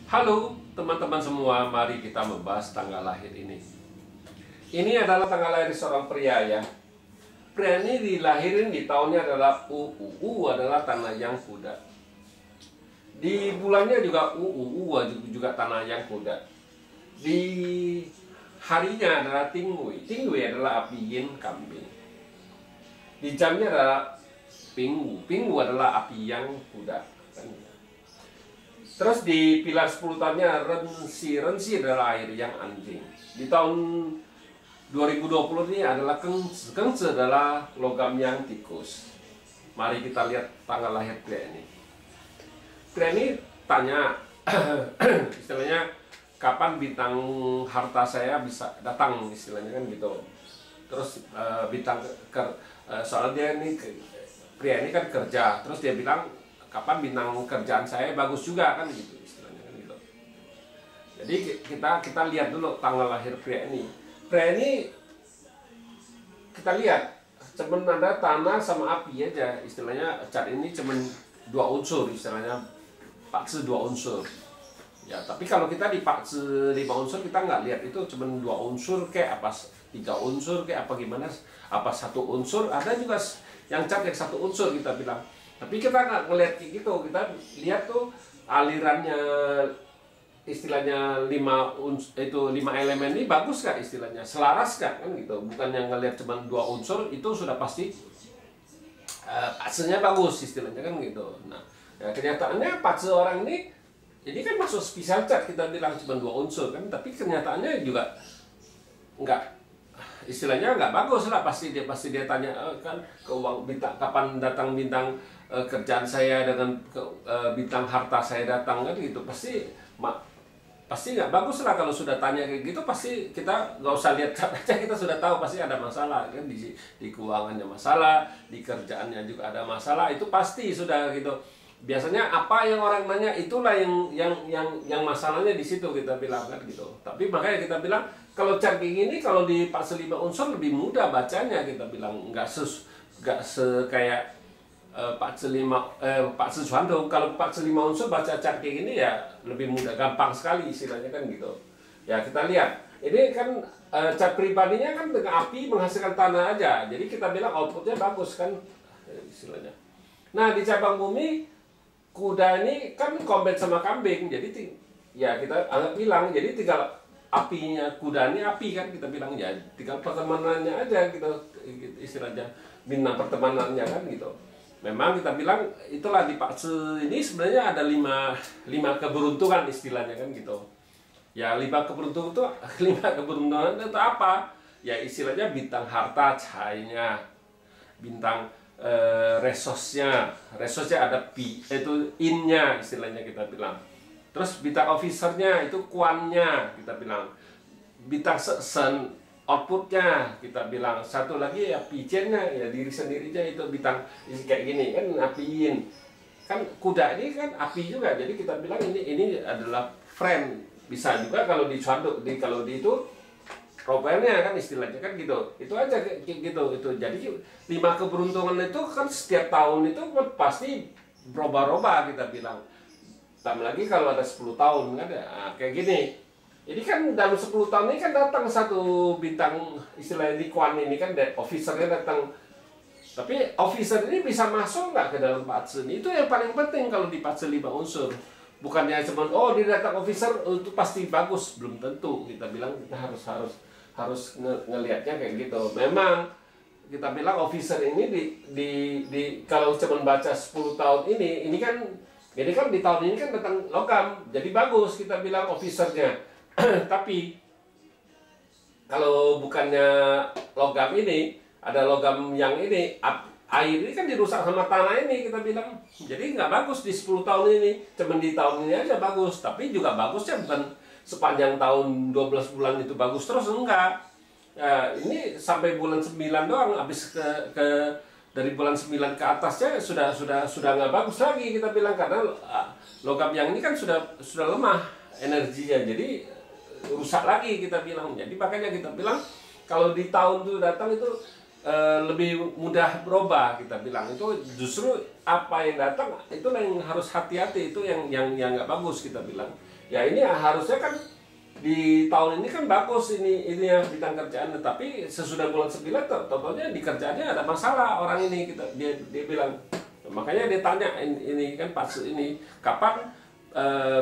Halo teman-teman semua, mari kita membahas tanggal lahir ini. Ini adalah tanggal lahir seorang pria ya. Pria ini dilahirin di tahunnya adalah UU adalah tanah yang kuda. Di bulannya juga UU juga tanah yang kuda. Di harinya adalah Tingui. Tingui adalah api yin kambing. Di jamnya adalah Pinggu. Pinggu adalah api yang kuda. Terus di pilar 10 tahunnya Rensi. Rensi adalah air yang anjing. Di tahun 2020 ini adalah Kengce. Kengce adalah logam yang tikus. Mari kita lihat tanggal lahir pria ini. Pria ini tanya, istilahnya kapan bintang harta saya bisa datang, istilahnya kan gitu. Terus soalnya dia ini pria ini kan kerja, terus dia bilang kapan bintang kerjaan saya bagus juga kan gitu istilahnya kan gitu. Jadi kita lihat dulu tanggal lahir pria ini. Pria ini kita lihat cuman ada tanah sama api aja istilahnya. Cat ini cuman 2 unsur istilahnya, pakse 2 unsur. Ya, tapi kalau kita di pakse 5 unsur kita nggak lihat itu cuman 2 unsur kayak apa 3 unsur kayak apa gimana, apa 1 unsur, ada juga yang cat yang 1 unsur kita bilang. Tapi kita nggak ngeliat kayak gitu, kita lihat tuh alirannya istilahnya 5 elemen ini bagus kak istilahnya, selaras kak kan gitu. Bukan yang ngeliat cuma 2 unsur itu sudah pasti patsenya bagus istilahnya kan gitu. Nah ya, kenyataannya patse orang ini kan masuk spesial cat kita bilang cuma 2 unsur kan, tapi kenyataannya juga nggak istilahnya nggak bagus lah. Pasti dia tanya kan ke uang bintang, kapan datang bintang kerjaan saya dengan bintang harta saya datang kan gitu. Pasti nggak bagus lah kalau sudah tanya kayak gitu. Pasti kita nggak usah lihat cat aja, kita sudah tahu pasti ada masalah kan, di keuangannya masalah, di kerjaannya juga ada masalah, itu pasti sudah gitu. Biasanya apa yang orang nanya itulah yang masalahnya di situ kita bilang kan gitu. Tapi makanya kita bilang kalau cat kayak gini kalau di pakse 5 unsur lebih mudah bacanya kita bilang, nggak kayak pakse 5 Juandong. Kalau pakse 5 unsur baca cat kayak gini ya lebih mudah, gampang sekali istilahnya kan gitu. Ya kita lihat ini kan cat pribadinya kan dengan api menghasilkan tanah aja, jadi kita bilang outputnya bagus kan istilahnya. Nah di cabang bumi kuda ini kan combat sama kambing, jadi ya kita anggap bilang jadi tinggal apinya kuda ini api kan kita bilang, ya tinggal pertemanannya aja gitu istilahnya, bintang pertemanannya kan gitu. Memang kita bilang itulah di pakse ini sebenarnya ada 5 keberuntungan istilahnya kan gitu. Ya 5 keberuntungan itu 5 keberuntungan itu apa? Ya istilahnya bintang harta cahayanya, bintang resosnya ada pi itu innya istilahnya kita bilang. Terus bintang officernya itu kuannya kita bilang, bintang sen outputnya kita bilang. Satu lagi ya pijennya, ya diri sendirinya itu bintang kayak gini kan apiin. Kan kuda ini kan api juga, jadi kita bilang ini adalah friend. Bisa juga kalau dicanduk kalau di itu problemnya kan istilahnya kan gitu. Itu aja kayak gitu itu. Jadi 5 keberuntungan itu kan setiap tahun itu pasti berubah-ubah kita bilang. Tambah lagi kalau ada 10 tahun kan ya kayak gini. Jadi kan dalam 10 tahun ini kan datang satu bintang istilahnya di Kuan ini kan, officernya datang. Tapi officer ini bisa masuk nggak ke dalam pakse ini? Itu yang paling penting kalau di pakse 5 unsur. Bukannya cuma oh dia datang officer itu pasti bagus, belum tentu. Kita bilang kita harus ngelihatnya kayak gitu. Memang kita bilang officer ini kalau cuma baca 10 tahun ini kan jadi kan di tahun ini kan datang logam, jadi bagus kita bilang officernya. Tapi kalau bukannya logam ini, ada logam yang ini, air ini kan dirusak sama tanah ini kita bilang. Jadi nggak bagus di 10 tahun ini, cuman di tahun ini aja bagus. Tapi juga bagusnya bukan sepanjang tahun 12 bulan itu bagus terus, enggak. Ya, ini sampai bulan 9 doang, habis dari bulan 9 ke atasnya sudah nggak bagus lagi kita bilang, karena logam yang ini kan sudah lemah energinya, jadi rusak lagi kita bilang. Jadi makanya kita bilang kalau di tahun itu datang itu lebih mudah berubah kita bilang. Itu justru apa yang datang itulah yang harus hati-hati, itu yang nggak bagus kita bilang. ya ini harusnya kan di tahun ini kan bagus ini ya bintang kerjaan, tapi sesudah bulan 9 totalnya di kerjaannya ada masalah orang ini, dia bilang. Makanya dia tanya ini kan pas ini kapan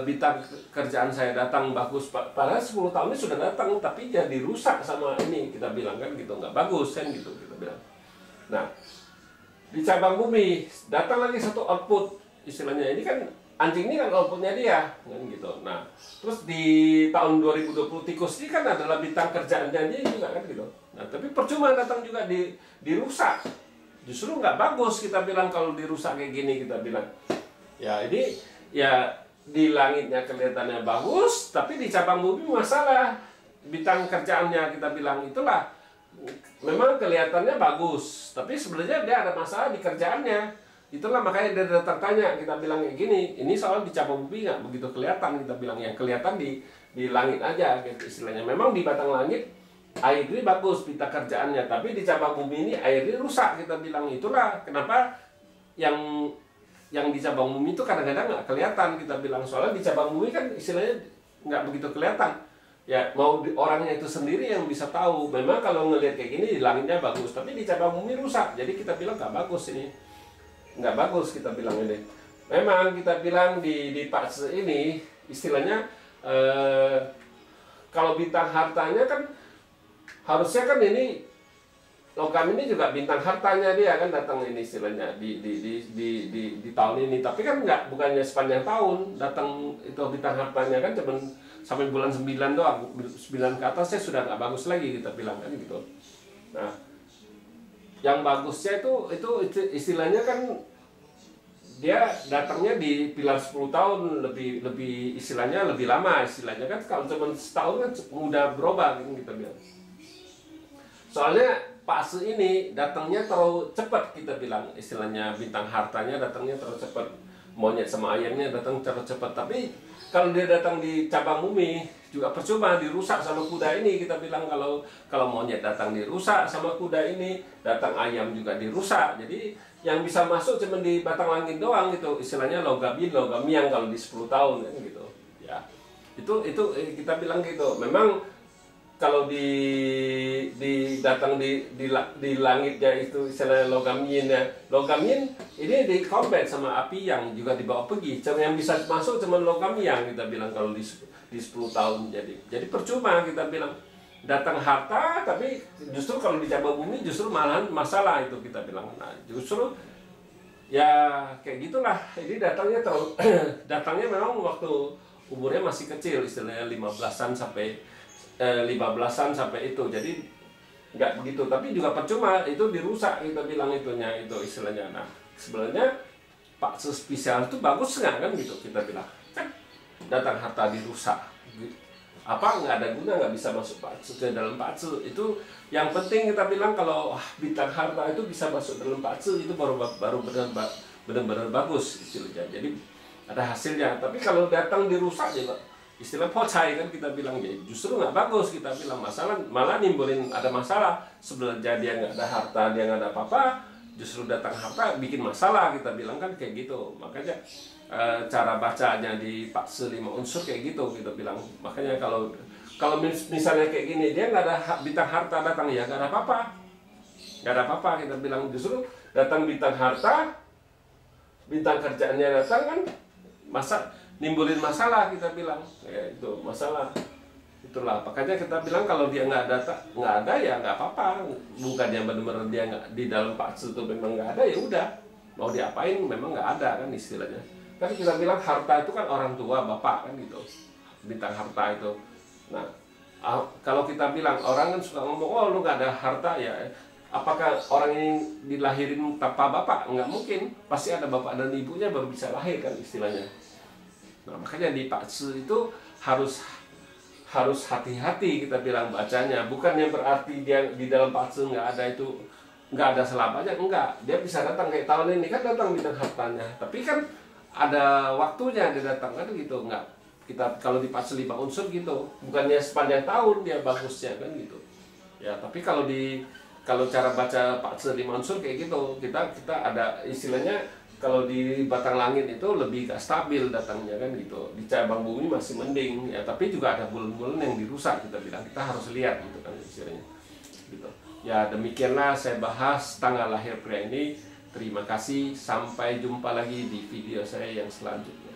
bintang kerjaan saya datang bagus, padahal 10 tahun ini sudah datang tapi jadi rusak sama ini, kita bilang kan gitu, nggak bagus kan gitu kita bilang. Nah, di cabang bumi datang lagi satu output, istilahnya ini kan anjing ini kan outputnya dia kan gitu. Nah, terus di tahun 2020 tikus ini kan adalah bintang kerjaannya dia juga kan gitu. Nah, tapi percuma datang juga dirusak, justru nggak bagus kita bilang kalau dirusak kayak gini, kita bilang ya ini ya di langitnya kelihatannya bagus, tapi di cabang bumi masalah bintang kerjaannya, kita bilang itulah memang kelihatannya bagus, tapi sebenarnya dia ada masalah di kerjaannya. Itulah makanya dia datang tanya, kita bilang kayak gini, ini soal di cabang bumi nggak begitu kelihatan, kita bilang yang kelihatan di langit aja gitu istilahnya. Memang di batang langit air ini bagus bintang kerjaannya, tapi di cabang bumi ini air ini rusak, kita bilang. Itulah kenapa yang di cabang bumi itu kadang-kadang nggak kelihatan, kita bilang. Soalnya di cabang bumi kan istilahnya nggak begitu kelihatan. Ya mau orangnya itu sendiri yang bisa tahu. Memang kalau ngelihat kayak gini di langitnya bagus, tapi di cabang bumi rusak. Jadi kita bilang nggak bagus ini, nggak bagus kita bilang ini. Memang kita bilang di fase ini istilahnya kalau bintang hartanya kan harusnya kan ini logam ini juga bintang hartanya dia kan datang ini istilahnya di tahun ini, tapi kan nggak, bukannya sepanjang tahun datang itu bintang hartanya kan cuma sampai bulan 9 doang, 9 ke atasnya sudah nggak bagus lagi kita bilang kan gitu. Nah, yang bagusnya itu istilahnya kan dia datangnya di pilar 10 tahun, lebih istilahnya lebih lama istilahnya kan. Kalau cuma setahun kan mudah berubah kan kita bilang. Soalnya fase ini datangnya terlalu cepat, kita bilang istilahnya bintang hartanya datangnya terlalu cepat, monyet sama ayamnya datang terlalu cepat. Tapi kalau dia datang di cabang bumi juga percuma, dirusak sama kuda ini, kita bilang. Kalau monyet datang dirusak sama kuda ini, datang ayam juga dirusak. Jadi yang bisa masuk cuma di batang langit doang gitu istilahnya, logam yin logam yang kalau di 10 tahun kan gitu ya. Itu kita bilang gitu. Memang kalau datang di langitnya itu istilahnya logam yin ya. Logam yin ini di combat sama api yang juga dibawa pergi. Yang bisa masuk cuma logam yang kita bilang kalau di 10 tahun. Jadi percuma kita bilang datang harta, tapi justru kalau di cabang bumi justru malahan masalah itu kita bilang. Nah, justru ya kayak gitulah. Ini datangnya datangnya memang waktu umurnya masih kecil istilahnya 15-an sampai itu, jadi nggak begitu, tapi juga percuma itu dirusak kita bilang itunya itu istilahnya. Nah, sebenarnya Pak spesial itu bagus nggak kan gitu kita bilang kan, datang harta dirusak apa nggak ada guna, nggak bisa masuk ke dalam patsu. Itu yang penting kita bilang kalau bintang harta itu bisa masuk dalam patsu itu baru benar-benar bagus istilahnya, jadi ada hasilnya. Tapi kalau datang dirusak juga istilah pocai kan kita bilang, ya justru nggak bagus kita bilang. Masalah malah nimbulin ada masalah. Sebenarnya dia nggak ada harta, dia nggak ada apa-apa, justru datang harta bikin masalah kita bilang kan kayak gitu. Makanya cara bacanya di fase 5 unsur kayak gitu kita bilang. Makanya kalau misalnya kayak gini dia nggak ada bintang harta datang, ya nggak ada apa-apa, nggak ada apa-apa kita bilang. Justru datang bintang harta, bintang kerjaannya datang kan nimbulin masalah kita bilang, ya itu masalah. Itulah makanya kita bilang kalau dia nggak ada ya nggak apa-apa. Bukan yang benar-benar dia nggak di dalam fase itu memang nggak ada, ya udah mau diapain memang nggak ada kan istilahnya. Kan kita bilang harta itu kan orang tua bapak kan gitu, bintang harta itu. Nah kalau kita bilang orang kan suka ngomong, oh lu nggak ada harta ya. Apakah orang ini dilahirin tanpa bapak? Nggak mungkin, pasti ada bapak dan ibunya baru bisa lahir kan istilahnya. Nah, makanya di fase itu harus hati-hati kita bilang bacanya. Bukan yang berarti dia di dalam fase nggak ada itu, nggak ada selamanya, enggak. Dia bisa datang kayak tahun ini kan datang bintang hartanya, tapi kan ada waktunya dia datang kan gitu. Enggak, kita kalau di fase 5 unsur gitu, bukannya sepanjang tahun dia bagusnya kan gitu ya. Tapi kalau cara baca fase 5 unsur kayak gitu, kita ada istilahnya kalau di batang langit itu lebih gak stabil datangnya kan gitu. Di cabang bumi masih mending ya, tapi juga ada bulan-bulan yang dirusak, kita bilang kita harus lihat gitu kan istilahnya gitu. Ya demikianlah saya bahas tanggal lahir pria ini. Terima kasih, sampai jumpa lagi di video saya yang selanjutnya.